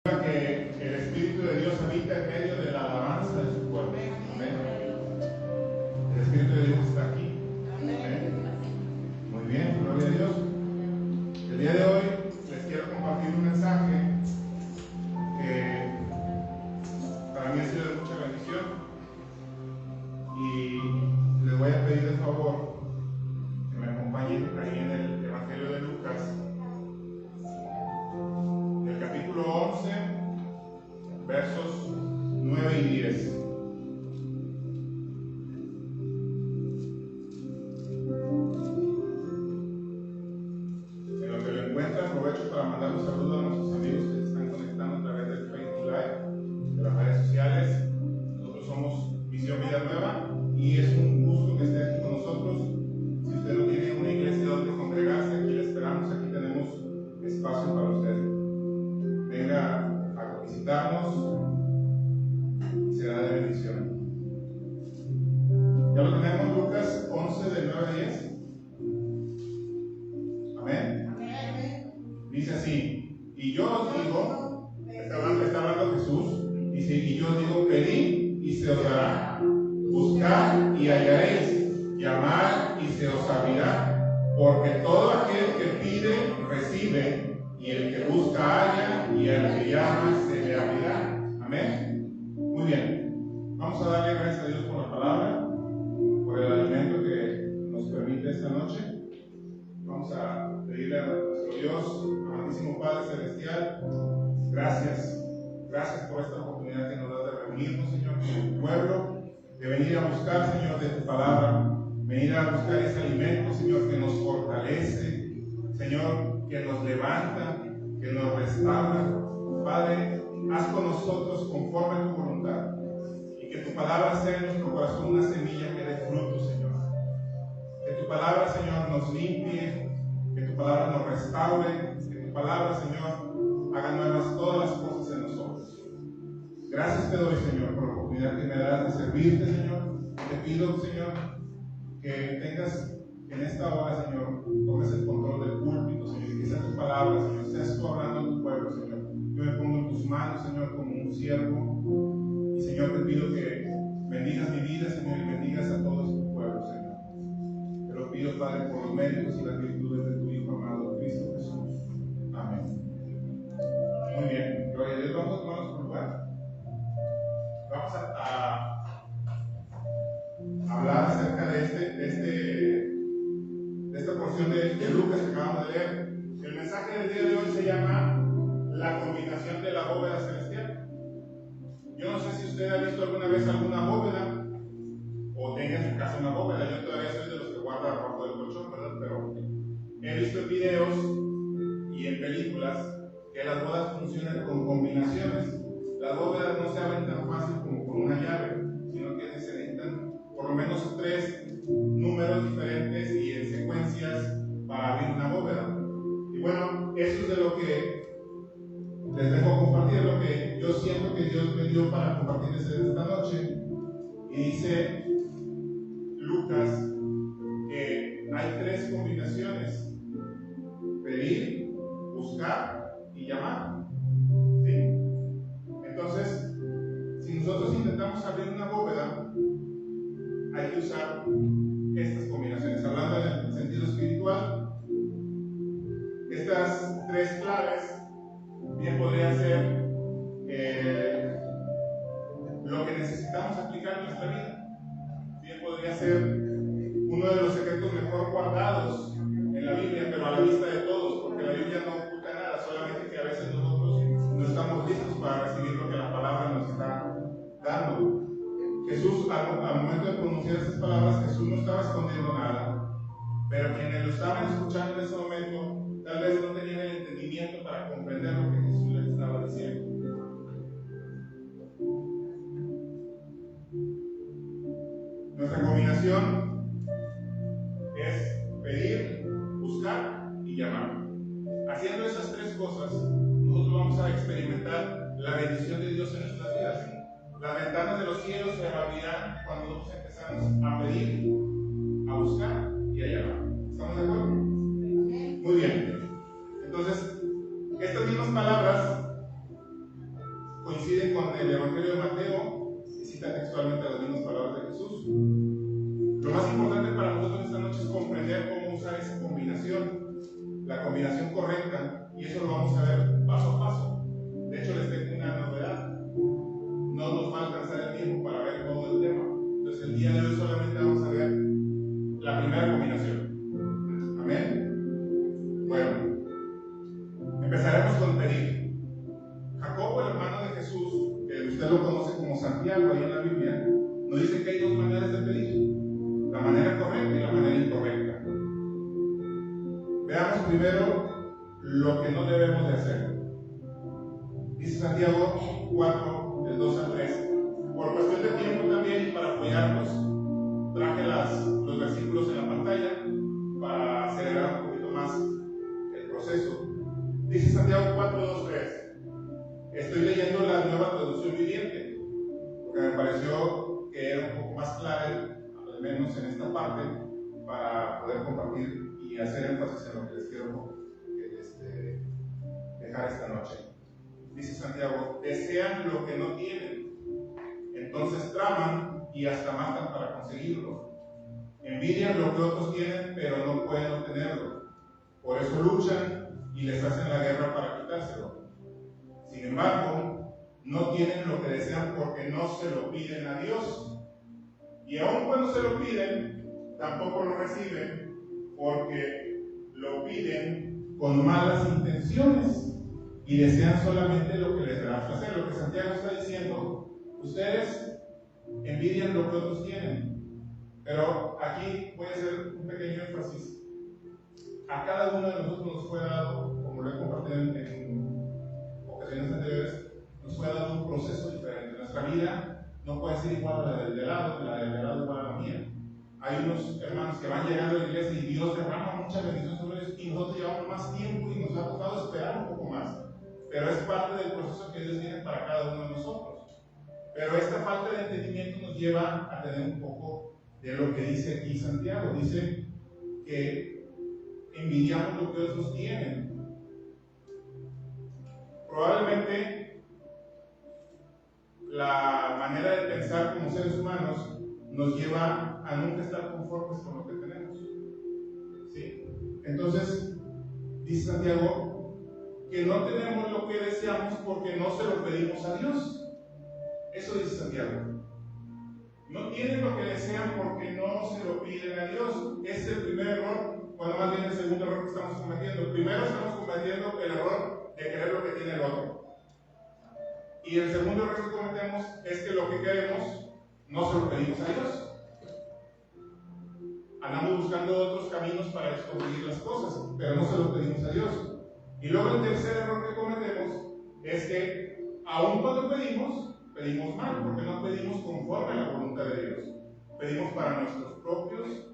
Que el Espíritu de Dios habita en medio de la alabanza de su pueblo. Amén. El Espíritu de Dios está aquí. Amén. Muy bien, gloria a Dios. El día de hoy les quiero compartir un mensaje que para mí ha sido de mucha bendición, y les voy a pedir de favor que me acompañen ahí en el Evangelio de Lucas, el capítulo 11, versos 9 y 10. En lo que lo encuentran, aprovecho para mandar un saludo a nuestros amigos que se están conectando a través del Facebook Live, de las redes sociales. Nosotros somos Misión Vida Nueva y es un gusto que esté aquí con nosotros. Si usted no tiene una iglesia donde congregarse, aquí le esperamos. Aquí tenemos espacio para usted. Venga a visitarnos, será de bendición. Ya lo tenemos, Lucas 11, de 9 a 10. Amén. Amén. Dice así: y yo os digo, está hablando Jesús, dice: y yo os digo, pedid y se os dará, buscad y hallaréis, llamad y se os abrirá, porque todo aquel que pide recibe, y el que busca halla, y al que llama se le abrirá. Amén. Muy bien, vamos a darle gracias a Dios por la palabra, por el alimento que nos permite esta noche. Vamos a pedirle a nuestro Dios, amantísimo Padre Celestial, gracias por esta oportunidad que nos da de reunirnos, Señor, con tu pueblo, de venir a buscar, Señor, de tu palabra, venir a buscar ese alimento, Señor, que nos fortalece, Señor, que nos levanta, que nos restaura. Padre, haz con nosotros conforme a tu voluntad, y que tu palabra sea en nuestro corazón una semilla que dé fruto, Señor. Que tu palabra, Señor, nos limpie, que tu palabra nos restaure, que tu palabra, Señor, haga nuevas todas las cosas en nosotros. Gracias te doy, Señor, por la oportunidad que me das de servirte, Señor. Te pido, Señor, que tengas en esta hora, Señor, tomes el control del púlpito, Señor, y que sea tu palabra, Señor, seas tú hablando a tu pueblo, Señor. Yo me pongo en tus manos, Señor, como un siervo, y, Señor, te pido que bendigas mi vida, Señor, y bendigas a todos tu pueblo, Señor. Te lo pido, Padre, por los méritos y las virtudes de tu Hijo amado, Cristo Jesús. Amén. Muy bien, gloria a Dios. Vamos a tomarnos por lugar. Vamos a hablar acerca de esta porción de Lucas que acabamos de leer. El mensaje del día de hoy se llama la combinación de la bóveda celestial. Yo no sé si usted ha visto alguna vez alguna bóveda o tenga en su casa una bóveda. Yo todavía soy de los que guarda abajo del colchón, ¿verdad? Pero he visto en videos y en películas que las bodas funcionan con combinaciones. Las bóvedas no se abren tan fácil como con una llave, sino que se necesitan por lo menos 3 números diferentes y en secuencias para abrir una bóveda. Y bueno, eso es de lo que les dejo compartir, lo que yo siento que Dios me dio para compartirles esta noche. Y dice Lucas que hay 3 combinaciones: pedir, buscar y llamar. ¿Sí? Entonces, si nosotros intentamos abrir una bóveda, hay que usar estas combinaciones. Hablando en el sentido espiritual, estas 3 claves bien podrían ser lo que necesitamos aplicar en nuestra vida. Bien podría ser uno de los secretos mejor guardados en la Biblia, pero a la vista de todos, porque la Biblia no oculta nada, solamente que a veces nosotros no estamos listos para recibir lo que la palabra nos está dando. Jesús, al momento de pronunciar esas palabras, Jesús no estaba escondiendo nada, pero quienes lo estaban escuchando en ese momento tal vez no tenían el entendimiento para comprender lo que Jesús les estaba diciendo. Nuestra combinación es pedir, buscar y llamar. Haciendo esas 3 cosas, nosotros vamos a experimentar la bendición de Dios en nuestras vidas. Las ventanas de los cielos se abrirán cuando nosotros empezamos a pedir, a buscar y a llamar. ¿Estamos de acuerdo? Muy bien. Entonces, estas mismas palabras coinciden con el Evangelio de Mateo, que cita textualmente las mismas palabras de Jesús. Lo más importante para nosotros esta noche es comprender cómo usar esa combinación, la combinación correcta, y eso lo vamos a ver paso a paso. De hecho, les tengo una novedad. No nos va a alcanzar el tiempo para ver todo el tema. Entonces, el día de hoy solamente vamos a ver la primera combinación. Amén. Bueno, empezaremos con pedir. Jacobo, el hermano de Jesús, que usted lo conoce como Santiago ahí en la Biblia, nos dice que hay dos maneras de pedir: la manera correcta y la manera incorrecta. Veamos primero lo que no debemos de hacer. Dice Santiago 4, del 2 al 3. Por cuestión de tiempo también y para apoyarnos, traje los versículos en la pantalla para acelerar un poquito más el proceso. Dice Santiago 4, 2, 3. Estoy leyendo la Nueva Traducción Viviente, porque me pareció que era un poco más clara, al menos en esta parte, para poder compartir y hacer énfasis en lo que les quiero dejar esta noche. Dice Santiago: desean lo que no tienen, entonces traman y hasta matan para conseguirlo. Envidian lo que otros tienen, pero no pueden obtenerlo. Por eso luchan y les hacen la guerra para quitárselo. Sin embargo, no tienen lo que desean porque no se lo piden a Dios. Y aun cuando se lo piden, tampoco lo reciben porque lo piden con malas intenciones y desean solamente lo que les dará placer. Lo que Santiago está diciendo: ustedes envidian lo que otros tienen. Pero aquí voy a hacer un pequeño énfasis. A cada uno de nosotros nos fue dado, como lo he compartido en ocasiones anteriores, nos fue dado un proceso diferente. Nuestra vida no puede ser igual a la del de lado, la del de lado igual a la mía. Hay unos hermanos que van llegando a la iglesia y Dios derrama mucha bendición sobre ellos, y nosotros llevamos más tiempo y nos ha tocado esperar un poco más. Pero es parte del proceso que Dios tiene para cada uno de nosotros. Pero esta falta de entendimiento nos lleva a tener un poco de lo que dice aquí Santiago. Dice que envidiamos lo que otros tienen. Probablemente la manera de pensar como seres humanos nos lleva a nunca estar conformes con lo que tenemos. ¿Sí? Entonces, dice Santiago que no tenemos lo que deseamos porque no se lo pedimos a Dios. Eso dice Santiago. No tienen lo que desean porque no se lo piden a Dios. Ese es el primer error, bueno, más bien el segundo error que estamos cometiendo. Primero estamos cometiendo el error de querer lo que tiene el otro. Y el segundo error que cometemos es que lo que queremos no se lo pedimos a Dios. Andamos buscando otros caminos para conseguir las cosas, pero no se lo pedimos a Dios. Y luego el tercer error que cometemos es que aun cuando pedimos mal, porque no pedimos conforme a la voluntad de Dios. Pedimos para nuestros propios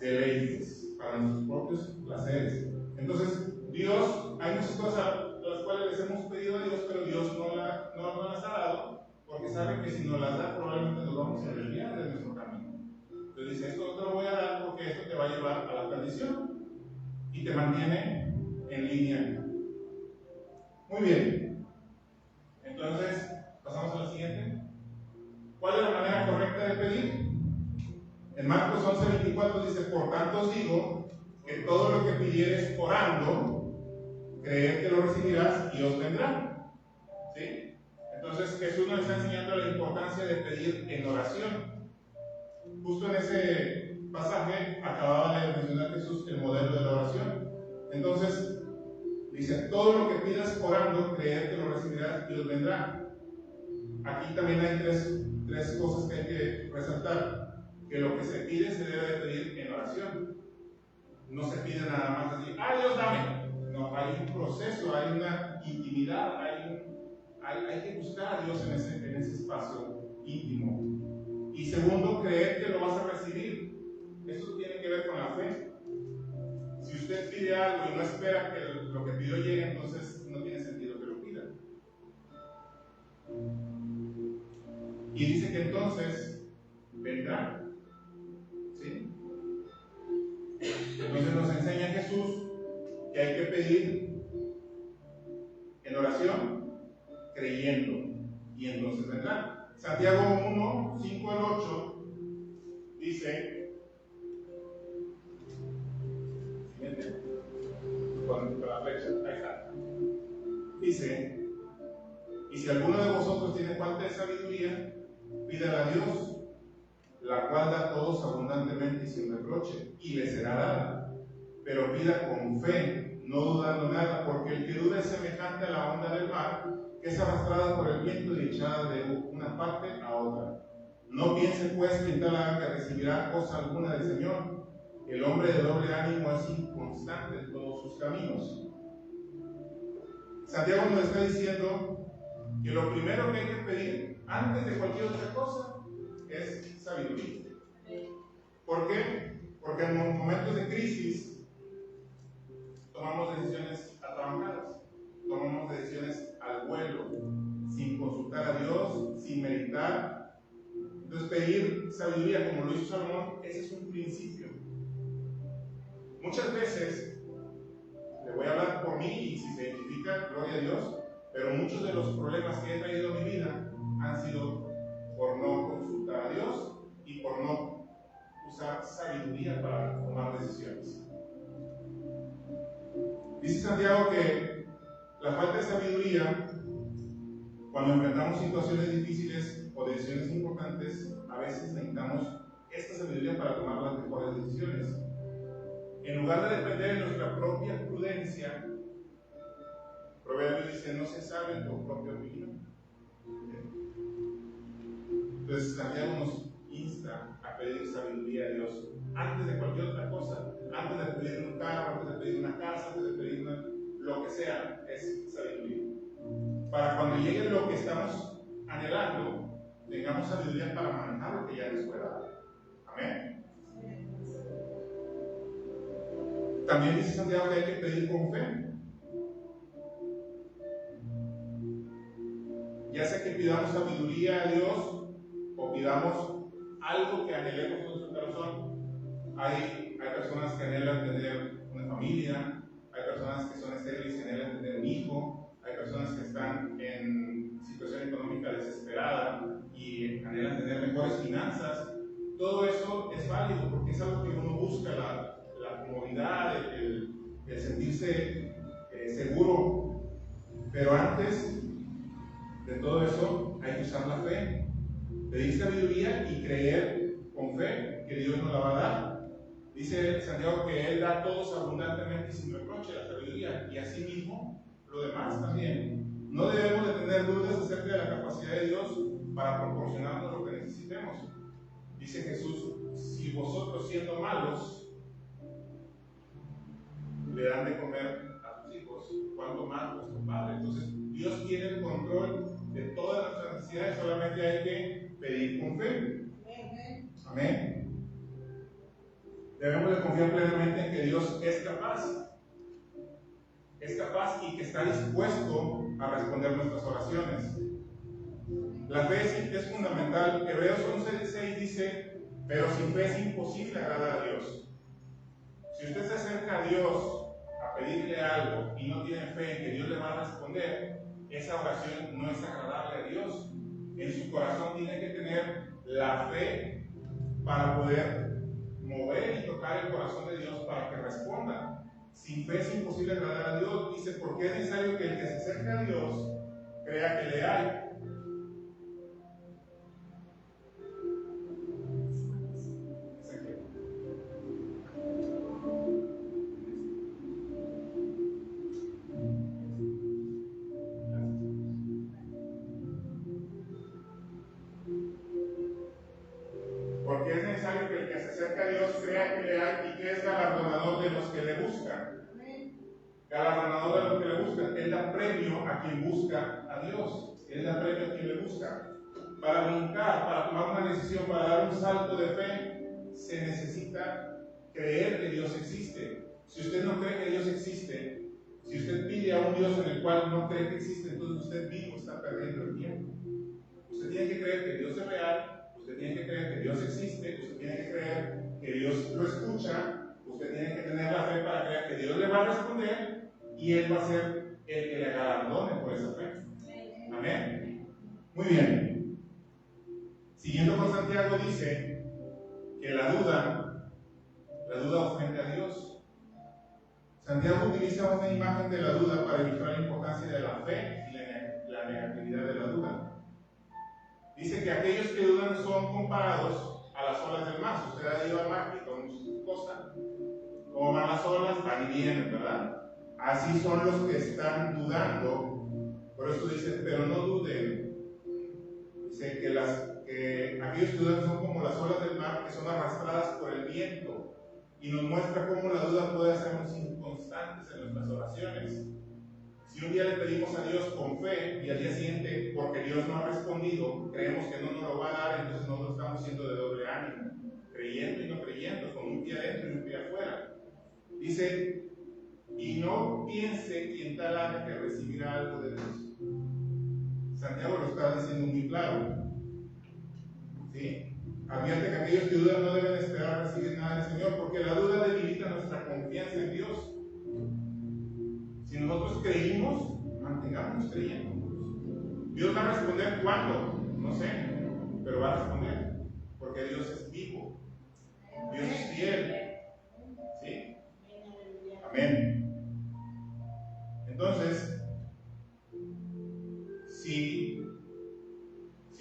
deleites, para nuestros propios placeres. Entonces, Dios, hay muchas cosas a las cuales les hemos pedido a Dios, pero Dios no las ha dado, porque sabe que si nos las da, probablemente nos vamos a desviar de nuestro camino. Entonces dice: esto no te lo voy a dar porque esto te va a llevar a la perdición y te mantiene en línea. Muy bien. Entonces, pasamos a la siguiente. ¿Cuál es la manera correcta de pedir? En Marcos 11:24 dice: por tanto os digo que todo lo que pidieres orando, creed que lo recibirás y os vendrá. ¿Sí? Entonces Jesús nos está enseñando la importancia de pedir en oración. Justo en ese pasaje acababa de mencionar Jesús el modelo de la oración. Entonces dice: todo lo que pidas orando, creed que lo recibirás y os vendrá. Aquí también hay tres cosas que hay que resaltar. Que lo que se pide se debe de pedir en oración. No se pide nada más así: ¡ay, Dios, dame! No, hay un proceso, hay una intimidad, hay que buscar a Dios en ese espacio íntimo. Y segundo, creer que lo vas a recibir. Eso tiene que ver con la fe. Si usted pide algo y no espera que lo que pidió llegue, entonces no tiene sentido que lo pida. Y dice que entonces vendrá. ¿Sí? Entonces nos enseña Jesús que hay que pedir en oración, creyendo, y entonces vendrán. Santiago 1, 5 al 8 dice, con la flecha, ahí está. Dice, y si alguno de vosotros tiene falta de sabiduría, pídala a Dios, la cual da a todos abundantemente y sin reproche, y le será dada. Pero pida con fe, no dudando nada, porque el que duda es semejante a la onda del mar, que es arrastrada por el viento y echada de una parte a otra. No piense pues que en tal haga que recibirá cosa alguna del Señor. El hombre de doble ánimo es inconstante en todos sus caminos. Santiago nos está diciendo que lo primero que hay que pedir antes de cualquier otra cosa es sabiduría. ¿Por qué? Porque en momentos de crisis tomamos decisiones atrabancadas, tomamos decisiones al vuelo, sin consultar a Dios, sin meditar. Entonces pedir sabiduría, como lo hizo Salomón, ese es un principio. Muchas veces, le voy a hablar por mí y si se identifica, gloria a Dios, pero muchos de los problemas que he traído a mi vida han sido por no consultar a Dios y por no usar sabiduría para tomar decisiones. Dice Santiago que la falta de sabiduría, cuando enfrentamos situaciones difíciles o decisiones importantes, a veces necesitamos esta sabiduría para tomar las mejores decisiones. En lugar de depender de nuestra propia prudencia, Proverbios dice, no se sabe en tu propia opinión. Entonces Santiago nos insta a pedir sabiduría a Dios antes de cualquier otra cosa, antes de pedir un carro, antes de pedir una casa, antes de pedir lo que sea, es sabiduría. Para cuando llegue lo que estamos anhelando, tengamos sabiduría para manejar lo que ya nos fue dado. Amén. También dice Santiago que hay que pedir con fe. Ya sea que pidamos sabiduría a Dios o pidamos algo que anhelemos en nuestro corazón. Hay personas que anhelan tener una familia, hay personas que son estériles y anhelan tener un hijo, hay personas que están en situación económica desesperada y anhelan tener mejores finanzas. Todo eso es válido porque es algo que uno busca, la comodidad, el sentirse seguro. Pero antes de todo eso hay que usar la fe, pedir sabiduría y creer con fe que Dios nos la va a dar. Dice Santiago que Él da a todos abundantemente y sin reproche la sabiduría, y así mismo lo demás también. No debemos de tener dudas acerca de la capacidad de Dios para proporcionarnos lo que necesitemos. Dice Jesús, si vosotros siendo malos le dan de comer a tus hijos, cuánto más vuestro Padre. Entonces Dios tiene el control de todas nuestras necesidades, solamente hay que pedir con fe. Amén. Debemos de confiar plenamente en que Dios es capaz y que está dispuesto a responder nuestras oraciones. La fe es fundamental. Hebreos 11:6 dice, pero sin fe es imposible agradar a Dios. Si usted se acerca a Dios a pedirle algo y no tiene fe en que Dios le va a responder, esa oración no es agradable a Dios. En su corazón tiene que tener la fe para poder mover y tocar el corazón de Dios para que responda. Sin fe es imposible agradar a Dios. Dice, porque es necesario que el que se acerca a Dios crea que le hay. Porque es necesario que el que se acerca a Dios crea que le hay y que es galardonador de los que le buscan. Galardonador de los que le buscan. Él da premio a quien busca a Dios. Él da premio a quien le busca. Para brincar, para tomar una decisión, para dar un salto de fe, se necesita creer que Dios existe. Si usted no cree que Dios existe, si usted pide a un Dios en el cual no cree que existe, entonces usted mismo está perdiendo el tiempo. Usted tiene que creer que Dios es real. Usted tiene que creer que Dios existe, usted tiene que creer que Dios lo escucha, usted tiene que tener la fe para creer que Dios le va a responder y Él va a ser el que le galardone por esa fe. Amén. Muy bien. Siguiendo con Santiago dice que la duda ofende a Dios. Santiago utiliza una imagen de la duda para ilustrar la importancia de la fe y la negatividad de la duda. Dice que aquellos que dudan son comparados a las olas del mar. Usted ha ido al mar y con su costa, como van las olas, van y vienen, ¿verdad? Así son los que están dudando. Por eso dice, pero no duden. Dice que aquellos que dudan son como las olas del mar que son arrastradas por el viento. Y nos muestra cómo la duda puede hacernos inconstantes en nuestras oraciones. Si un día le pedimos a Dios con fe y al día siguiente, porque Dios no ha respondido, creemos que no nos lo va a dar, entonces nosotros estamos siendo de doble ánimo, creyendo y no creyendo, con un pie adentro y un pie afuera. Dice, y no piense quien tal haga que recibirá algo de Dios. Santiago lo está diciendo muy claro. ¿Sí? Advierte que aquellos que dudan no deben esperar recibir nada del Señor, porque la duda debilita nuestra confianza en Dios. Si nosotros creímos, mantengámonos creyendo. Dios va a responder cuándo, no sé, pero va a responder, porque Dios es vivo, Dios es fiel. ¿Sí? Amén. Entonces, si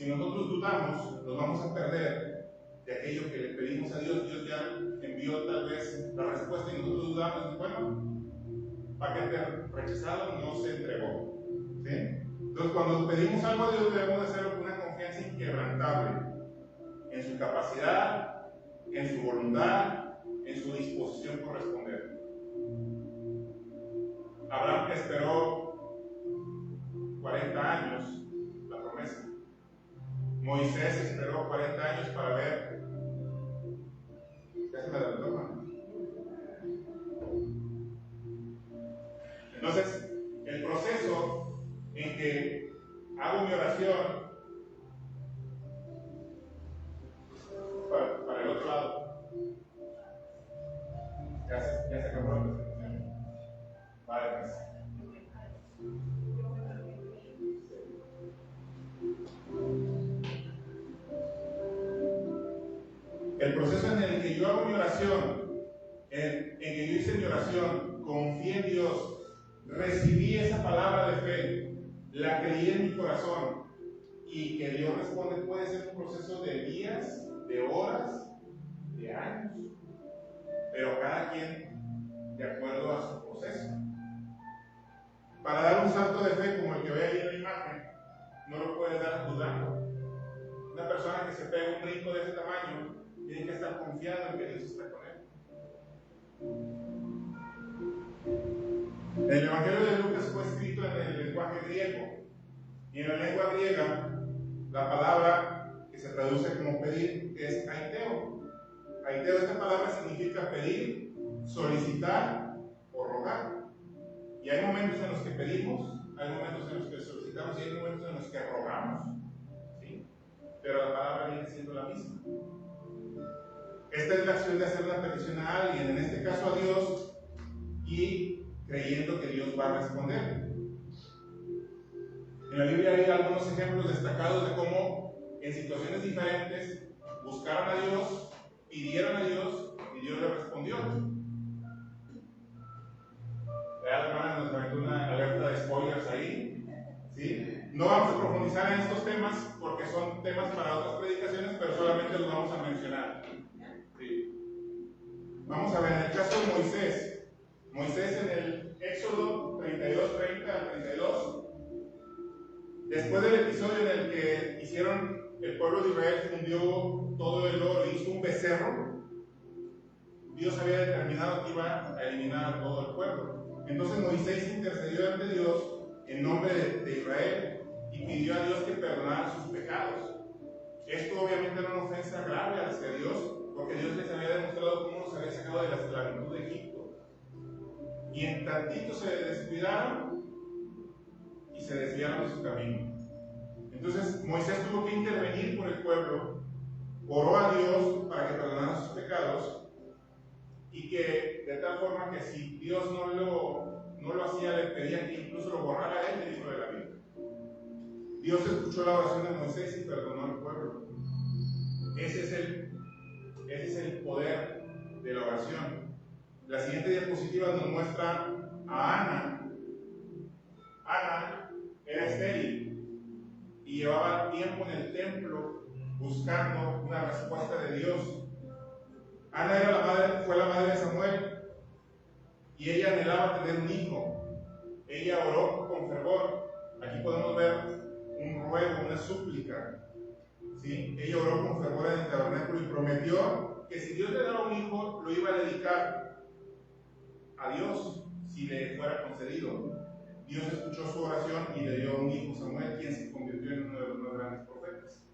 nosotros dudamos, nos vamos a perder de aquello que le pedimos a Dios. Dios ya envió tal vez la respuesta y nosotros dudamos. Bueno, paquete rechazado, no se entregó. ¿Sí? Entonces, cuando pedimos algo a Dios, debemos hacerlo con una confianza inquebrantable en su capacidad, en su voluntad, en su disposición por responder. Abraham esperó 40 años la promesa. Moisés esperó 40 años para ver. ¿Ya se me adelantó, ¿no? Entonces, el proceso en que hago mi oración para el otro lado, ya se acabó la presentación. Vale, pues. El proceso en el que yo hago mi oración, en que yo hice mi oración, confié en Dios, recibí esa palabra de fe, la creí en mi corazón y que Dios responde, puede ser un proceso de días, de horas, de años, pero cada quien de acuerdo a su proceso. Para dar un salto de fe como el que ve ahí en la imagen, no lo puedes dar dudando. Una persona que se pega un brinco de ese tamaño tiene que estar confiado en que Dios está con él. El Evangelio de Lucas fue escrito en el lenguaje griego, y en la lengua griega la palabra que se traduce como pedir es aiteo. Aiteo, esta palabra significa pedir, solicitar o rogar. Y hay momentos en los que pedimos, hay momentos en los que solicitamos y hay momentos en los que rogamos. ¿Sí? Pero la palabra viene siendo la misma. Esta es la acción de hacer una petición a alguien, en este caso a Dios, y creyendo que Dios va a responder. En la Biblia hay algunos ejemplos destacados de cómo en situaciones diferentes buscaron a Dios, pidieron a Dios y Dios le respondió. La hermana nos aventó una alerta de spoilers ahí. ¿Sí? No vamos a profundizar en estos temas porque son temas para otras predicaciones, pero solamente los vamos a mencionar. ¿Sí? Vamos a ver, en el caso de Moisés. Moisés en el Éxodo 32, 30 al 32. Después del episodio en el que el pueblo de Israel fundió todo el oro y hizo un becerro, Dios había determinado que iba a eliminar a todo el pueblo. Entonces Moisés intercedió ante Dios en nombre de Israel y pidió a Dios que perdonara sus pecados. Esto obviamente era una ofensa grave hacia Dios, porque Dios les había demostrado cómo los había sacado de la esclavitud de Egipto. Y en tantito se descuidaron y se desviaron de su camino. Entonces Moisés tuvo que intervenir por el pueblo, oró a Dios para que perdonara sus pecados, y que de tal forma que si Dios no lo hacía, le pedía que incluso lo borrara a él del libro de la Biblia. Dios escuchó la oración de Moisés y perdonó al pueblo. Ese es el poder de la oración. La siguiente diapositiva nos muestra a Ana. Ana era estéril y llevaba tiempo en el templo buscando una respuesta de Dios. Ana fue la madre de Samuel y ella anhelaba tener un hijo. Ella oró con fervor. Aquí podemos ver un ruego, una súplica. ¿Sí? Ella oró con fervor en el tabernáculo y prometió que si Dios le daba un hijo, lo iba a dedicar a Dios si le fuera concedido. Dios escuchó su oración y le dio un hijo, Samuel, quien se convirtió en uno de los más grandes profetas.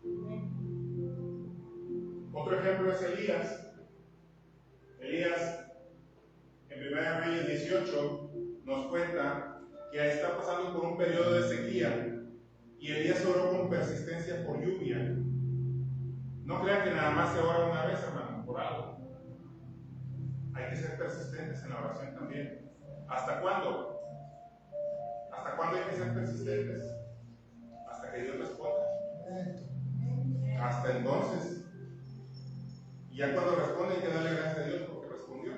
Otro ejemplo es Elías. Elías, en 1 Reyes 18, nos cuenta que está pasando por un periodo de sequía y Elías oró con persistencia por lluvia. No crean que nada más se ora una vez, hermano, por algo. Hay que ser persistentes en la oración también. ¿Hasta cuándo? ¿Hasta cuándo hay que ser persistentes? Hasta que Dios responda. Hasta entonces. Y ya cuando responde hay que darle gracias a Dios porque respondió.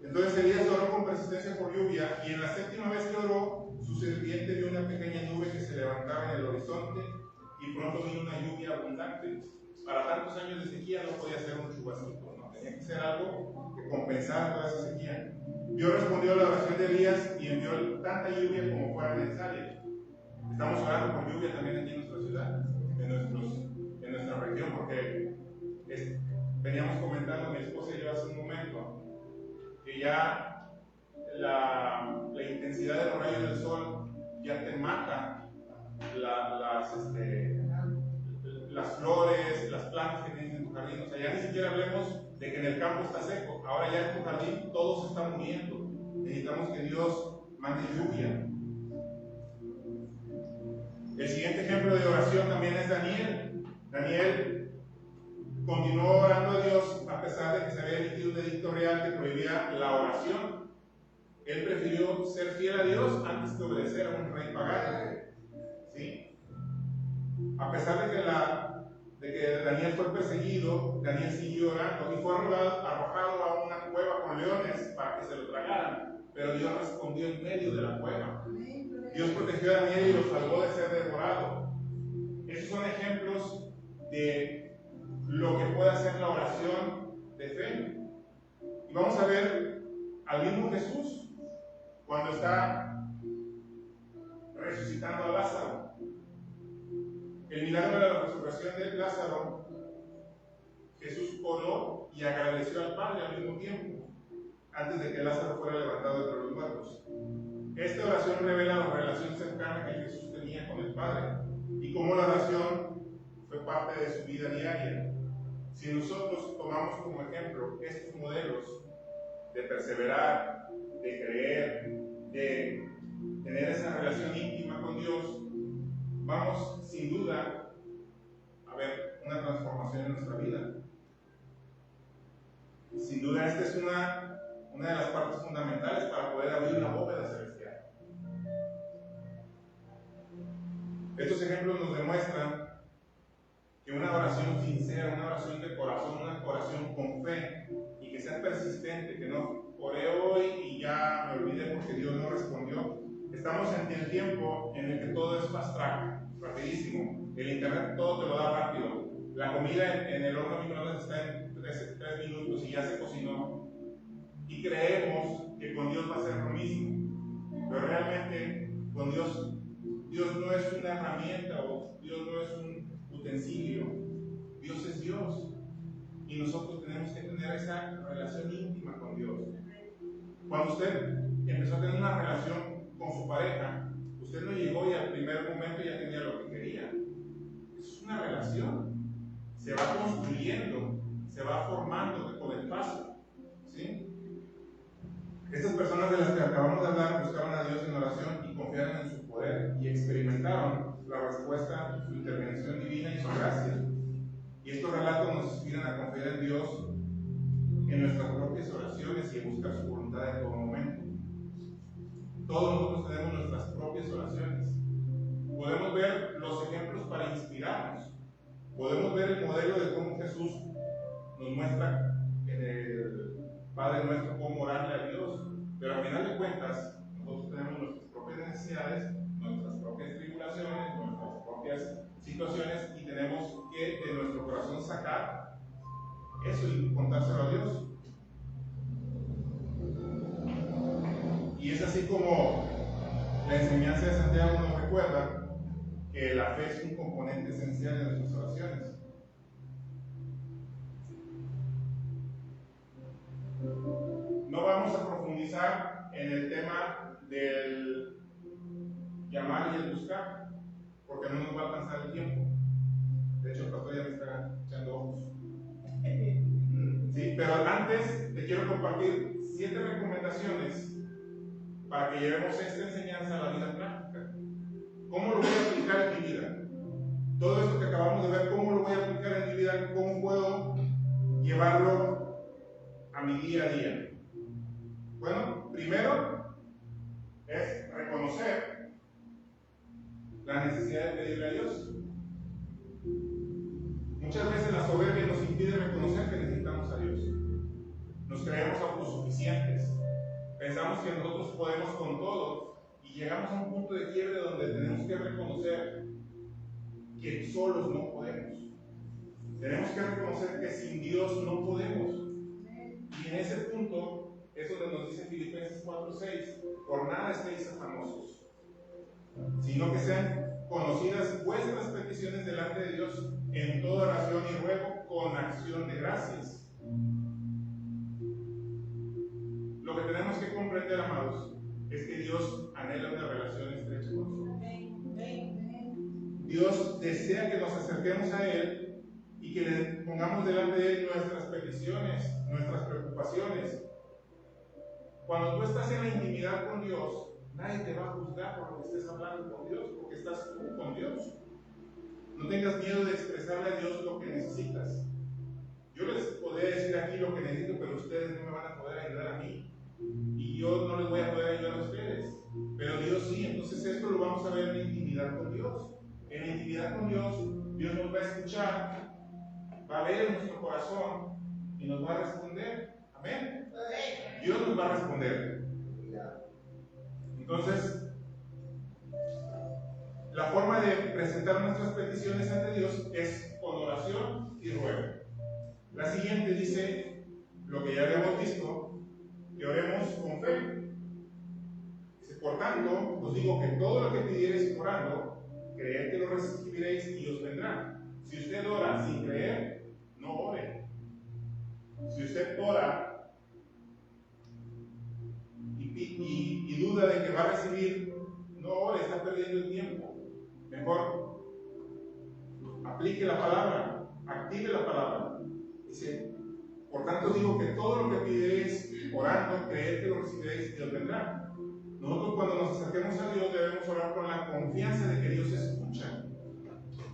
Entonces Elías oró con persistencia por lluvia y en la séptima vez que oró, su sirviente vio una pequeña nube que se levantaba en el horizonte y pronto vino una lluvia abundante. Para tantos años de sequía no podía ser un chubasquito, ¿no? Tenía que ser algo que compensara toda esa sequía. Dios respondió a la oración de Elías y envió tanta lluvia como fuera necesaria. Estamos orando por lluvia también aquí en nuestra ciudad, en nuestra región, porque veníamos comentando, mi esposa y yo hace un momento, que ya la intensidad de los rayos del sol ya te mata las flores, las plantas que tienes en tu jardín. O sea, ya ni siquiera hablemos de que en el campo está seco. Ahora ya en tu jardín todo se está muriendo. Necesitamos que Dios mande lluvia. El siguiente ejemplo de oración también es Daniel. Daniel continuó orando a Dios a pesar de que se había emitido un edicto real que prohibía la oración. Él prefirió ser fiel a Dios antes que obedecer a un rey pagano. ¿Sí? A pesar de que Daniel fue perseguido, Daniel siguió orando y fue arrojado a una cueva con leones para que se lo tragaran. Pero Dios respondió en medio de la cueva. Dios protegió a Daniel y lo salvó de ser devorado. Esos son ejemplos de lo que puede hacer la oración de fe. Y vamos a ver al mismo Jesús cuando está resucitando a Lázaro. El milagro de la resurrección de Lázaro, Jesús oró y agradeció al Padre al mismo tiempo, antes de que Lázaro fuera levantado entre los muertos. Esta oración revela la relación cercana que Jesús tenía con el Padre y cómo la oración fue parte de su vida diaria. Si nosotros tomamos como ejemplo estos modelos de perseverar, de creer, de tener esa relación íntima con Dios, vamos sin duda a ver una transformación en nuestra vida. Sin duda esta es una de las partes fundamentales para poder abrir una bóveda celestial. Estos ejemplos nos demuestran que una oración sincera, una oración de corazón, una oración con fe y que sea persistente, que no oré hoy y ya me olvidé porque Dios no respondió. Estamos en el tiempo en el que todo es fast track, rapidísimo. El internet todo te lo da rápido. La comida en el horno microondas está en 3 minutos y ya se cocinó. Y creemos que con Dios va a ser lo mismo. Pero realmente con Dios no es una herramienta o Dios no es un utensilio. Dios es Dios. Y nosotros tenemos que tener esa relación íntima con Dios. Cuando usted empezó a tener una relación con su pareja, usted no llegó y al primer momento ya tenía lo que quería. Es una relación. Se va construyendo, se va formando con el paso. ¿Sí? Estas personas de las que acabamos de hablar buscaban a Dios en oración y confiaron en su poder y experimentaron la respuesta, su intervención divina y su gracia. Y estos relatos nos inspiran a confiar en Dios en nuestras propias oraciones y en buscar su voluntad en todo momento. Todos nosotros tenemos nuestras propias oraciones. podemos ver los ejemplos para inspirarnos, podemos ver el modelo de cómo Jesús nos muestra en el Padre Nuestro cómo orarle a Dios, pero al final de cuentas nosotros tenemos nuestras propias necesidades, nuestras propias tribulaciones, nuestras propias situaciones, y tenemos que de nuestro corazón sacar eso y contárselo a Dios. Y es así como la enseñanza de Santiago nos recuerda que la fe es un componente esencial de nuestras oraciones. No vamos a profundizar en el tema del llamar y el buscar, porque no nos va a alcanzar el tiempo. De hecho, el pastor ya me está echando ojos. Sí, pero antes te quiero compartir 7 recomendaciones para que llevemos esta enseñanza a la vida práctica. ¿Cómo lo voy a aplicar en mi vida? Todo esto que acabamos de ver, ¿cómo lo voy a aplicar en mi vida? ¿Cómo puedo llevarlo a mi día a día? Bueno, primero es reconocer la necesidad de pedirle a Dios. Muchas veces la soberbia nos impide reconocer que necesitamos a Dios. Nos creemos autosuficientes. Pensamos que nosotros podemos con todo y llegamos a un punto de quiebre donde tenemos que reconocer que solos no podemos. Tenemos que reconocer que sin Dios no podemos. Y en ese punto es donde nos dice Filipenses 4:6: por nada estéis afanosos, sino que sean conocidas vuestras peticiones delante de Dios en toda oración y ruego con acción de gracias. Lo que tenemos que comprender, amados, es que Dios anhela una relación estrecha con nosotros. Dios desea que nos acerquemos a Él y que le pongamos delante de Él nuestras peticiones, nuestras preocupaciones. Cuando tú estás en la intimidad con Dios, nadie te va a juzgar por lo que estés hablando con Dios, porque estás tú con Dios. No tengas miedo de expresarle a Dios lo que necesitas. Yo les podría decir aquí lo que necesito, pero ustedes no me van a poder ayudar a mí. Y yo no les voy a poder ayudar a ustedes. Pero Dios sí. Entonces esto lo vamos a ver en la intimidad con Dios. En la intimidad con Dios, Dios nos va a escuchar, va a ver en nuestro corazón y nos va a responder. Amén. Dios nos va a responder. Entonces, la forma de presentar nuestras peticiones ante Dios es con oración y ruego. La siguiente dice, lo que ya habíamos visto, que oremos con fe. Dice, por tanto, os digo que todo lo que pidiereis orando, creed que lo recibiréis y os vendrá. Si usted ora sin creer, no ore. Si usted ora y duda de que va a recibir, no ore, está perdiendo el tiempo. Mejor aplique la palabra, active la palabra. Dice, por tanto digo que todo lo que pidiereis orando, creed que lo recibiréis y os vendrá. Nosotros cuando nos acerquemos a Dios debemos orar con la confianza de que Dios escucha,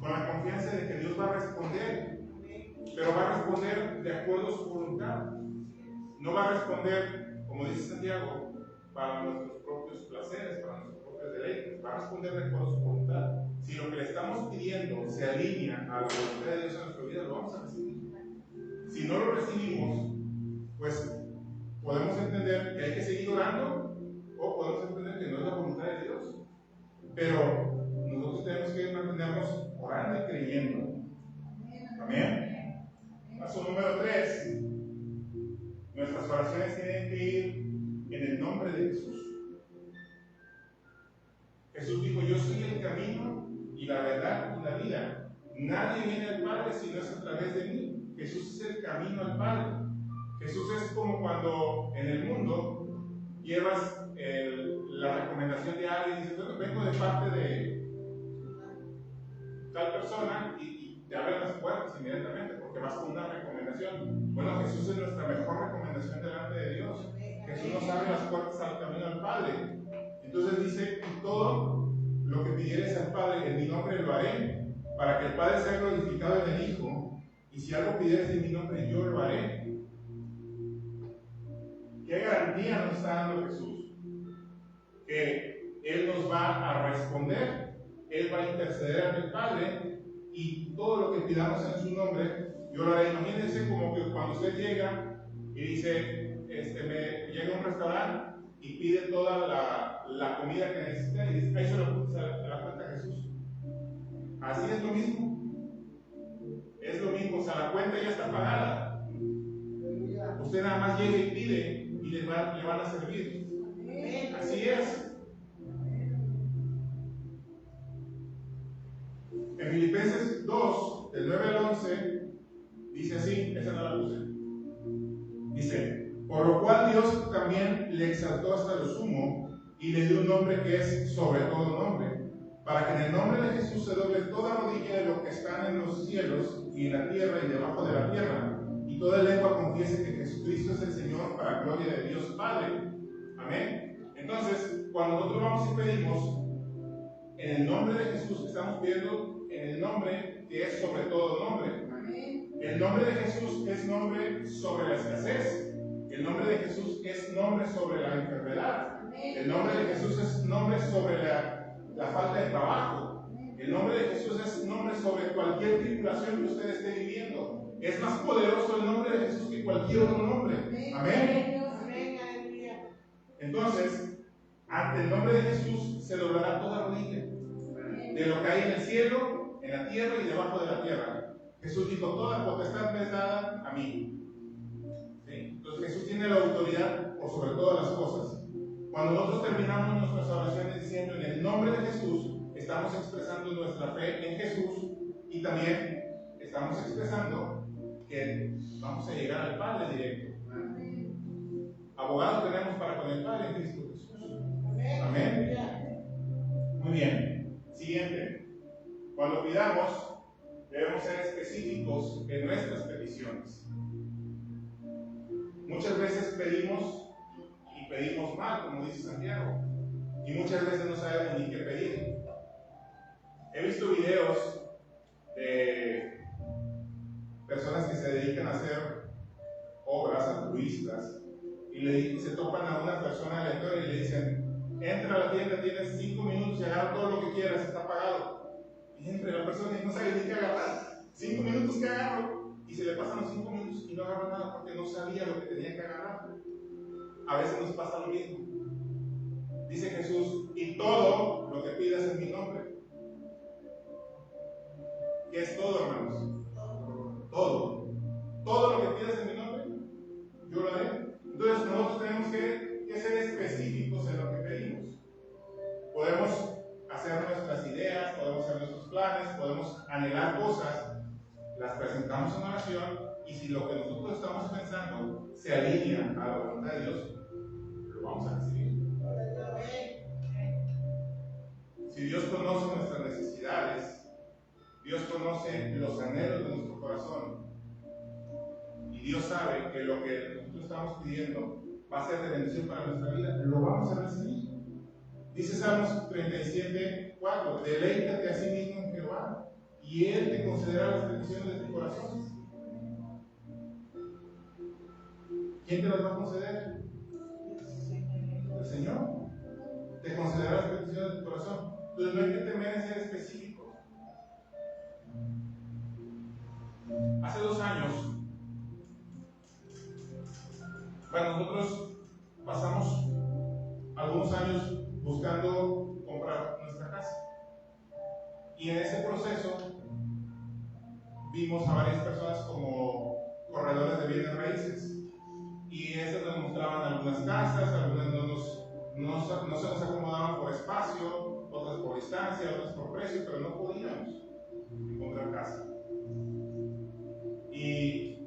con la confianza de que Dios va a responder, pero va a responder de acuerdo a su voluntad. No va a responder, como dice Santiago, para nuestros propios placeres, para nuestros propios deleites. Va a responder de acuerdo a su voluntad. Si lo que le estamos pidiendo se alinea a la voluntad de Dios en nuestra vida, lo vamos a recibir. Si no lo recibimos, pues podemos entender que hay que seguir orando, o podemos entender que no es la voluntad de Dios. Pero nosotros tenemos que mantenernos orando y creyendo. Amén. Paso número 3. Nuestras oraciones tienen que ir en el nombre de Jesús. Jesús dijo, yo soy el camino y la verdad y la vida. Nadie viene al Padre si no es a través de mí. Jesús es el camino al Padre. Jesús es como cuando en el mundo llevas la recomendación de alguien y dices, bueno, vengo de parte de tal persona y te abren las puertas inmediatamente porque vas con una recomendación. Bueno, Jesús es nuestra mejor recomendación delante de Dios. Jesús nos abre las puertas al camino al Padre. Entonces dice, y todo lo que pidieres al Padre en mi nombre lo haré, para que el Padre sea glorificado en el Hijo. Y si algo pidieres en mi nombre, yo lo haré. ¿Qué garantía nos está dando Jesús? Que Él nos va a responder Él va a interceder ante el Padre y todo lo que pidamos en su nombre, yo lo haré. Imagínense como que cuando usted llega y dice, llega a un restaurante y pide toda la comida que necesita y dice, ahí se la cuenta a Jesús. Así es lo mismo. Es lo mismo, o sea, la cuenta ya está pagada. Usted nada más llega y pide y le van a servir. Así es. En Filipenses 2, del 9 al 11, dice así, esa no la puse. Dice, por lo cual Dios también le exaltó hasta lo sumo y le dio un nombre que es sobre todo nombre, para que en el nombre de Jesús se doble toda rodilla de los que están en los cielos y en la tierra y debajo de la tierra, y toda lengua confiese que Jesucristo es el Señor, para gloria de Dios Padre. Amén. Entonces, cuando nosotros vamos y pedimos en el nombre de Jesús, estamos pidiendo en el nombre que es sobre todo nombre. El nombre de Jesús es nombre sobre la escasez. El nombre de Jesús es nombre sobre la enfermedad. El nombre de Jesús es nombre sobre la falta de trabajo. El nombre de Jesús es nombre sobre cualquier tribulación que usted esté viviendo. Es más poderoso el nombre de Jesús que cualquier otro nombre. Amén. Entonces, ante el nombre de Jesús se doblará toda rodilla, de lo que hay en el cielo, en la tierra y debajo de la tierra. Jesús dijo, toda potestad me es dada a mí. ¿Sí? Entonces Jesús tiene la autoridad por sobre todas las cosas. Cuando nosotros terminamos nuestras oraciones diciendo en el nombre de Jesús, estamos expresando nuestra fe en Jesús y también estamos expresando que vamos a llegar al Padre directo. Abogado tenemos para con el Padre en Cristo Jesús. Amén. Muy bien. Siguiente. Cuando pidamos, debemos ser específicos en nuestras peticiones. Muchas veces pedimos y pedimos mal, como dice Santiago, y muchas veces no sabemos ni qué pedir. He visto videos de personas que se dedican a hacer obras altruistas y se topan a una persona aleatoria y le dicen, entra a la tienda, tienes 5 minutos y agarra todo lo que quieras, está pagado. Y entra la persona y no sabe ni qué agarrar. 5 minutos que agarro, y se le pasan los 5 minutos y no agarra nada porque no sabía lo que tenía que agarrar. A veces nos pasa lo mismo. Dice Jesús, y todo lo que pidas en mi nombre. ¿Qué es todo, hermanos? Todo. Todo lo que pidas en mi nombre, yo lo haré. Entonces nosotros tenemos que ser específicos en lo que pedimos. Podemos hacer nuestras ideas, podemos hacer nuestros planes, podemos anhelar cosas, las presentamos en oración, y si lo que nosotros estamos pensando se alinea a la voluntad de Dios, lo vamos a recibir. Si Dios conoce nuestras necesidades, Dios conoce los anhelos de nuestro corazón, y Dios sabe que lo que nosotros estamos pidiendo va a ser de bendición para nuestra vida, lo vamos a recibir. Dice Salmos 37:4, deleítate a sí mismo en Jehová, y Él te concederá las peticiones de tu corazón. ¿Quién te las va a conceder? El Señor. Te concederá las peticiones de tu corazón. Entonces no hay que temer en ser específico. Hace 2 años, bueno, nosotros pasamos algunos años buscando comprar nuestra casa. Y en ese proceso vimos a varias personas como corredores de bienes raíces. Y esas nos mostraban algunas casas, algunas no se nos acomodaban por espacio, otras por distancia, otras por precio, pero no podíamos encontrar casa. Y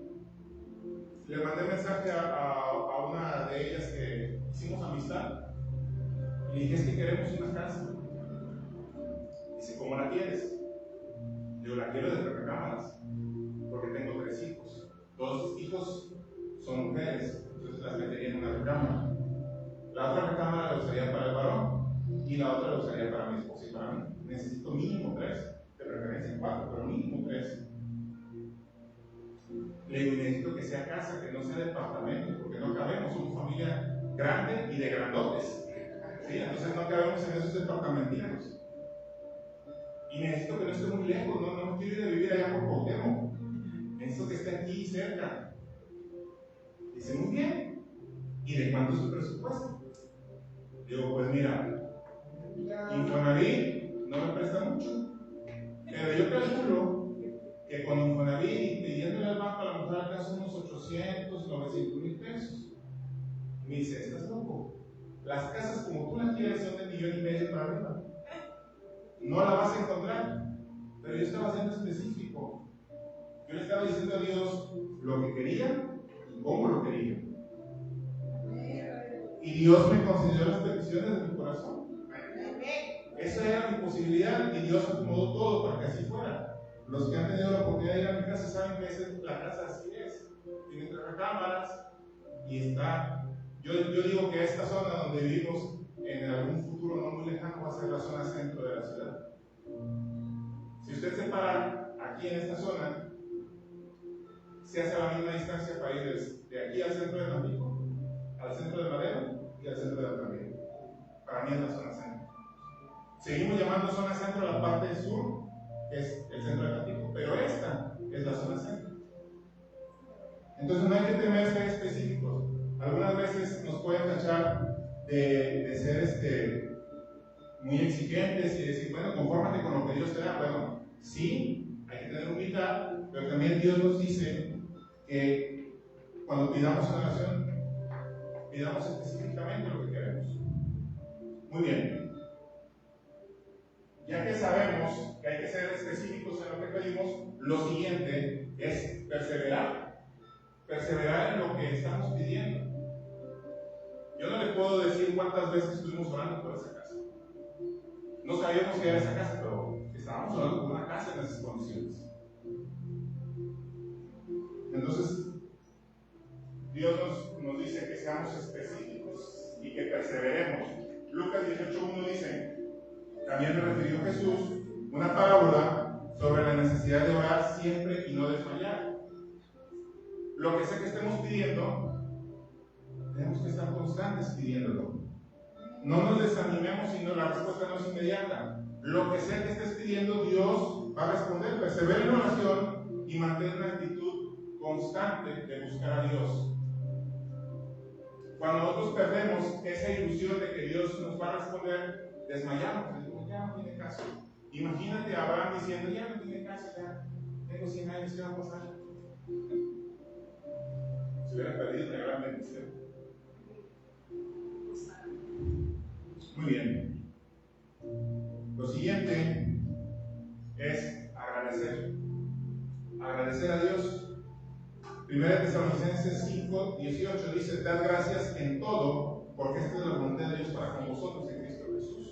le mandé mensaje a una de ellas que hicimos amistad. Y dije, es que queremos una casa. Dice, ¿cómo la quieres? Yo la quiero de 3 recámaras, porque tengo 3 hijos. 2 hijos son mujeres, entonces las metería en una recámara. La otra recámara la usaría para el varón, y la otra la usaría para mi esposa y para mí. Necesito mínimo 3, de preferencia 4, pero mínimo 3. Le digo, necesito que sea casa, que no sea departamento, porque no cabemos, somos familia grande y de grandotes. ¿Sí? Entonces no cabemos en esos departamentinos. Y necesito que no esté muy lejos, no me quiero ir a vivir allá por Cuauhtémoc. Necesito que esté aquí cerca. Dice, muy bien. ¿Y de cuánto es tu presupuesto? Digo, pues mira, Infonavit no me presta mucho, pero yo calculo que con Infonavit pidiéndole al banco a la mujer alcanza unos 800, 900 mil pesos. Y me dice, ¿estás loco? Las casas como tú las quieres son de 1,5 millones para arriba. No la vas a encontrar. Pero yo estaba siendo específico. Yo le estaba diciendo a Dios lo que quería y cómo lo quería. Y Dios me concedió las peticiones de mi corazón. Esa era mi posibilidad y Dios acomodó todo para que así fuera. Los que han tenido la oportunidad de ir a mi casa saben que la casa así es. Tiene 3 recámaras y está. Yo digo que esta zona donde vivimos en algún futuro no muy lejano va a ser la zona centro de la ciudad. Si usted se para aquí en esta zona, se hace la misma distancia para ir de aquí al centro de Tampico, al centro de Madero y al centro de Altamira. Para mí es la zona centro. Seguimos llamando zona centro a la parte del sur, que es el centro de Tampico, pero esta es la zona centro. Entonces no hay que temer ser específicos. Algunas veces nos pueden tachar de ser muy exigentes y decir, bueno, confórmate con lo que Dios te da. Bueno, sí, hay que tener humildad, pero también Dios nos dice que cuando pidamos en oración, pidamos específicamente lo que queremos. Muy bien. Ya que sabemos que hay que ser específicos en lo que pedimos, lo siguiente es perseverar. Perseverar en lo que estamos pidiendo. Yo no le puedo decir cuántas veces estuvimos orando por esa casa. No sabíamos que era esa casa, pero estábamos orando por una casa en esas condiciones. Entonces, Dios nos dice que seamos específicos y que perseveremos. Lucas 18:1 dice, también me refirió Jesús, una parábola sobre la necesidad de orar siempre y no desmayar. Lo que sea que estemos pidiendo, tenemos que estar constantes pidiéndolo. No nos desanimemos si la respuesta no es inmediata. Lo que sea que estés pidiendo, Dios va a responder. Persevera en oración y mantén una actitud constante de buscar a Dios. Cuando nosotros perdemos esa ilusión de que Dios nos va a responder, desmayamos. Decimos, ya no tiene caso. Imagínate a Abraham diciendo, ya no tiene caso, ya tengo 100 años, ¿qué va a pasar? Se hubiera perdido una gran bendición. Muy bien. Lo siguiente es agradecer. Agradecer a Dios. 1 Tesalonicenses 5:18 dice, dad gracias en todo, porque esta es la voluntad de Dios para con vosotros en Cristo Jesús.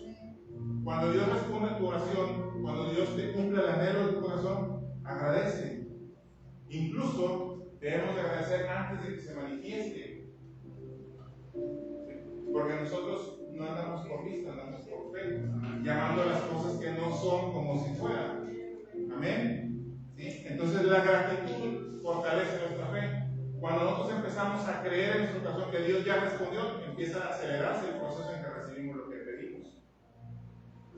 Cuando Dios responde a tu oración, cuando Dios te cumple el anhelo de tu corazón, agradece. Incluso debemos de agradecer antes de que se manifieste. Porque nosotros no andamos por vista, andamos por fe, llamando a las cosas que no son como si fueran. Amén. ¿Sí? Entonces la gratitud fortalece nuestra fe. Cuando nosotros empezamos a creer en nuestro corazón que Dios ya respondió, empieza a acelerarse el proceso en que recibimos lo que pedimos.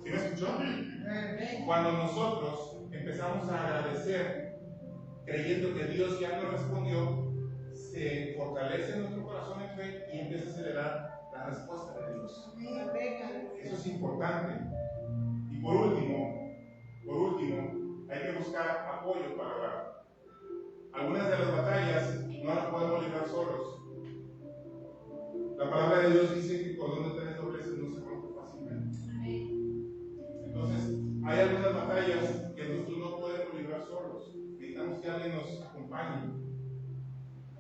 ¿Sí me escuchó? Cuando nosotros empezamos a agradecer, creyendo que Dios ya nos respondió, se fortalece nuestro corazón en fe y empieza a acelerar la respuesta de Dios. Eso es importante. Y por último, hay que buscar apoyo para orar. Algunas de las batallas no las podemos librar solos. La palabra de Dios dice que por donde tenés dobleces no se rompe fácilmente. Entonces, hay algunas batallas que nosotros no podemos librar solos. Necesitamos que alguien nos acompañe.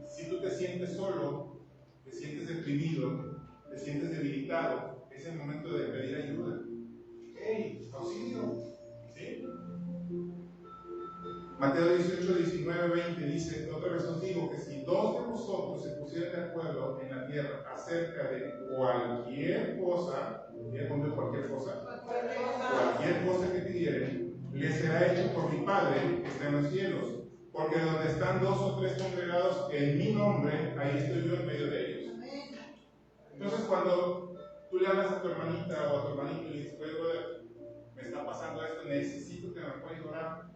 Si tú te sientes solo, te sientes deprimido, te sientes debilitado, es el momento de pedir ayuda. ¡Hey! ¡Auxilio! ¿Sí? Mateo 18:19-20 dice, otra vez os digo que si 2 de vosotros se pusieran de acuerdo en la tierra acerca de cualquier cosa, ¿ya comió cualquier cosa? Cualquier cosa que pidieren, les será hecho por mi Padre que está en los cielos. Porque donde están 2 o 3 congregados en mi nombre, ahí estoy yo en medio de ellos. Entonces cuando tú le hablas a tu hermanita o a tu hermanito y le dices, oye, brother, me está pasando esto, necesito ¿me puede ayudar?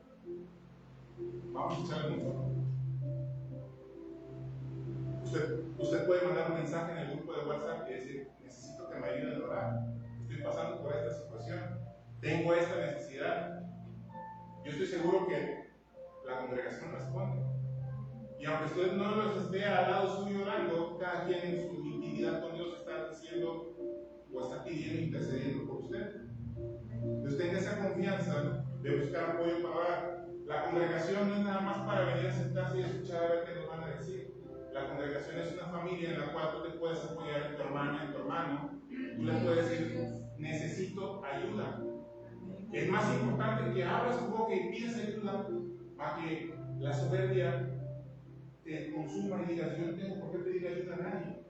Vamos a echarle un fondo. Usted puede mandar un mensaje en el grupo de WhatsApp y decir, necesito que me ayuden a orar. Estoy pasando por esta situación. Tengo esta necesidad. Yo estoy seguro que la congregación responde. Y aunque usted no los esté al lado suyo orando, cada quien en su intimidad con Dios está diciendo o está pidiendo, intercediendo por usted. Entonces tenga esa confianza de buscar apoyo para orar. La congregación no es nada más para venir a sentarse y escuchar a ver qué nos van a decir. La congregación es una familia en la cual tú te puedes apoyar en tu hermana, en tu hermano. Tú le puedes decir, necesito ayuda. Es más importante que abras tu boca y pidas ayuda a que la soberbia te consuma y digas, yo no tengo por qué pedir ayuda a nadie.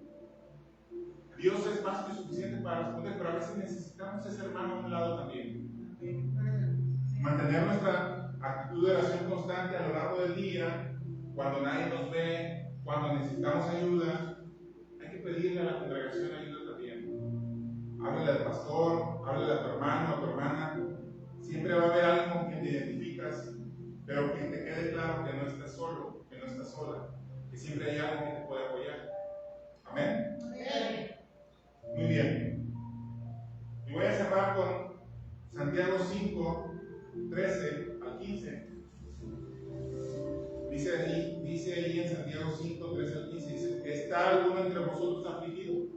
Dios es más que suficiente para responder, pero a veces necesitamos ese hermano a un lado también. Mantener nuestra actitud de oración constante a lo largo del día, cuando nadie nos ve, cuando necesitamos ayuda, hay que pedirle a la congregación ayuda también. Háblale al pastor, háblale a tu hermano, a tu hermana. Siempre va a haber alguien con quien te identificas, pero que te quede claro que no estás solo, que no estás sola, que siempre hay alguien que te puede apoyar. Amén. Muy bien. Y voy a cerrar con Santiago 5, 13 al 15. Dice ahí en Santiago 5, 13 al 15, dice, ¿está alguno entre vosotros afligido?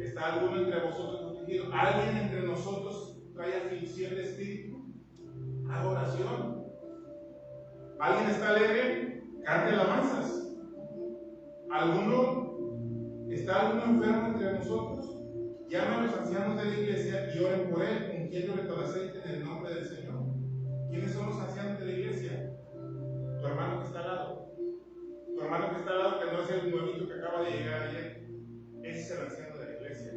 ¿Está alguno entre vosotros afligido? ¿Alguien entre nosotros trae aflicción de espíritu? Haga oración. ¿Alguien está alegre? Cante alabanzas. ¿Está alguno enfermo entre nosotros? Llame a los ancianos de la iglesia y oren por él, ungiéndole con aceite en el nombre del Señor. ¿Quiénes son los ancianos de la iglesia? Tu hermano que está al lado. Tu hermano que está al lado, que no es el nuevito que acaba de llegar ayer. Ese es el anciano de la iglesia.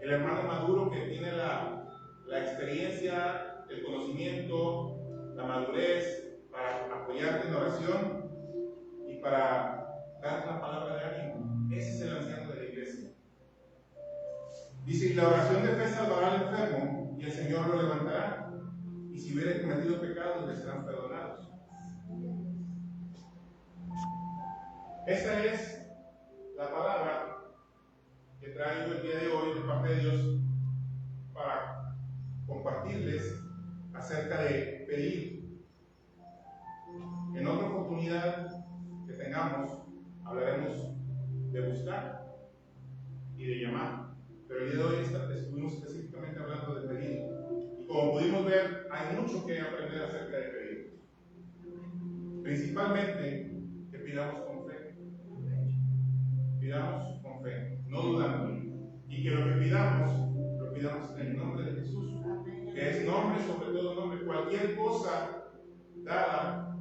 El hermano maduro que tiene la experiencia, el conocimiento, la madurez para apoyarte en oración y para darte una palabra de ánimo. Ese es el anciano de la iglesia. Dice, y la oración de fe salvará al enfermo y el Señor lo levantará. Y si hubiere cometido pecados, le serán perdonados. Esa es la palabra que traigo el día de hoy de parte de Dios para compartirles acerca de pedir. En otra oportunidad que tengamos, hablaremos de buscar y de llamar. Pero el día de hoy estuvimos específicamente hablando de pedir. Y como pudimos ver, hay mucho que aprender acerca de pedir. Principalmente que pidamos con fe. Pidamos con fe, no dudando. Y que lo que pidamos, lo pidamos en el nombre de Jesús. Que es nombre sobre todo nombre. Cualquier cosa dada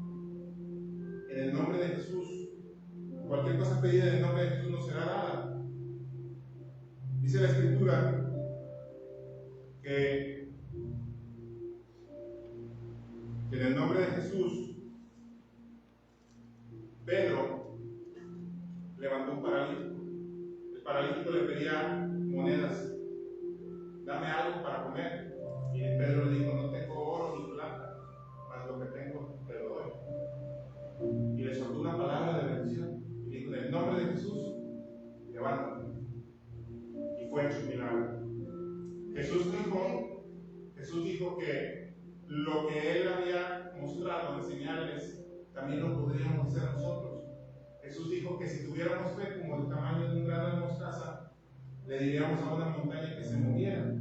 en el nombre de Jesús, cualquier cosa pedida en el nombre de Jesús no será dada. Dice la Escritura que en el nombre de Jesús, Pedro levantó un paralítico. El paralítico le pedía monedas. Dame algo para comer. Y Pedro le dijo, no tengo oro ni plata, mas lo que tengo te lo doy. Y le soltó una palabra de bendición. Y dijo, en el nombre de Jesús, levántate. Y fue hecho un milagro. Jesús dijo que lo que él había mostrado en señales, también lo podríamos hacer nosotros. Jesús dijo que si tuviéramos fe como el tamaño de un grano de mostaza, le diríamos a una montaña que se moviera.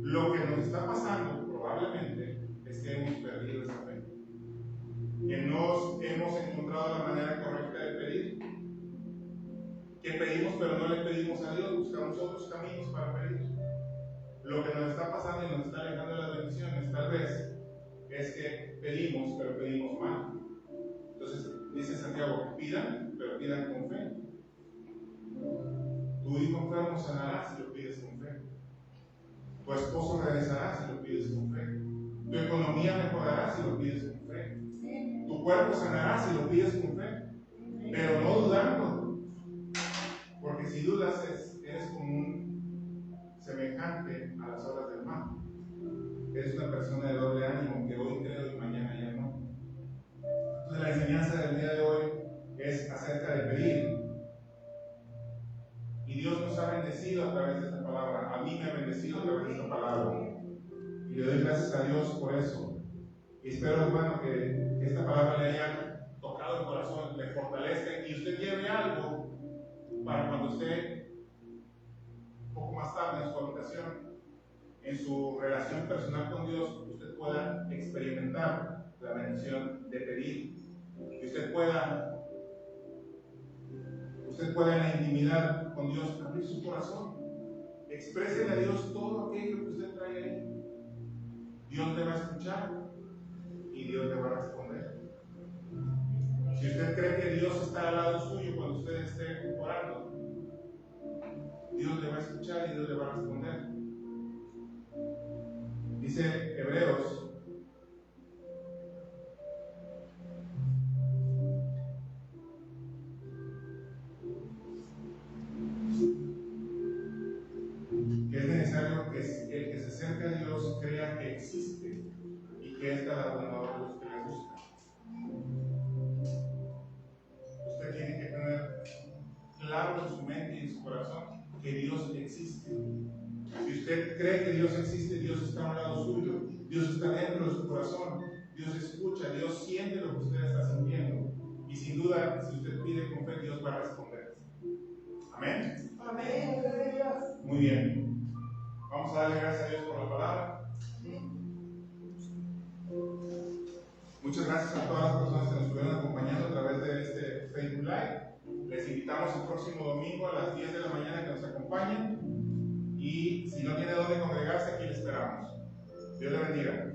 Lo que nos está pasando probablemente es que hemos perdido esa fe, que no hemos encontrado la manera correcta de pedir, que pedimos pero no le pedimos a Dios, buscamos otros caminos para pedir. Lo que nos está pasando y nos está alejando de las bendiciones tal vez es que pedimos pero pedimos mal. Entonces dice Santiago, pidan, pero pidan con fe. Tu hijo enfermo sanará si lo pides con fe. Tu esposo regresará si lo pides con fe. Tu economía mejorará si lo pides con fe. Tu cuerpo sanará si lo pides con fe. Pero no dudando. Porque si dudas eres como un semejante a las olas del mar. usted es una persona de doble ánimo, que hoy creo y mañana ya no. Entonces la enseñanza del día de hoy es acerca de pedir. Y Dios nos ha bendecido a través de esta palabra. A mí me ha bendecido a través de esta palabra. Y le doy gracias a Dios por eso. Y espero, hermano, que esta palabra le haya tocado el corazón, le fortalezca y usted lleve algo para cuando usted, un poco más tarde en su habitación, en su relación personal con Dios, usted pueda experimentar la bendición de pedir. Que usted pueda en la intimidad con Dios abrir su corazón. Exprésele a Dios todo aquello que usted trae ahí. Dios le va a escuchar y Dios le va a responder. Si usted cree que Dios está al lado suyo cuando usted esté orando, Dios le va a escuchar y Dios le va a responder. Dice Hebreos que es necesario que el que se acerque a Dios crea que existe y que es galardonador de los que le buscan. Usted tiene que tener claro en su mente y en su corazón que Dios existe. Si usted cree que Dios existe, Dios está a un lado suyo, Dios está dentro de su corazón, Dios escucha, Dios siente lo que usted está sintiendo. Y sin duda, si usted pide con fe, Dios va a responder. Amén. Amén. Muy bien. Vamos a darle gracias a Dios por la palabra. Muchas gracias a todas las personas que nos estuvieron acompañando a través de este Facebook Live. Les invitamos el próximo domingo a las 10 de la mañana que nos acompañen. Y si no tiene dónde congregarse, aquí le esperamos. Dios le bendiga.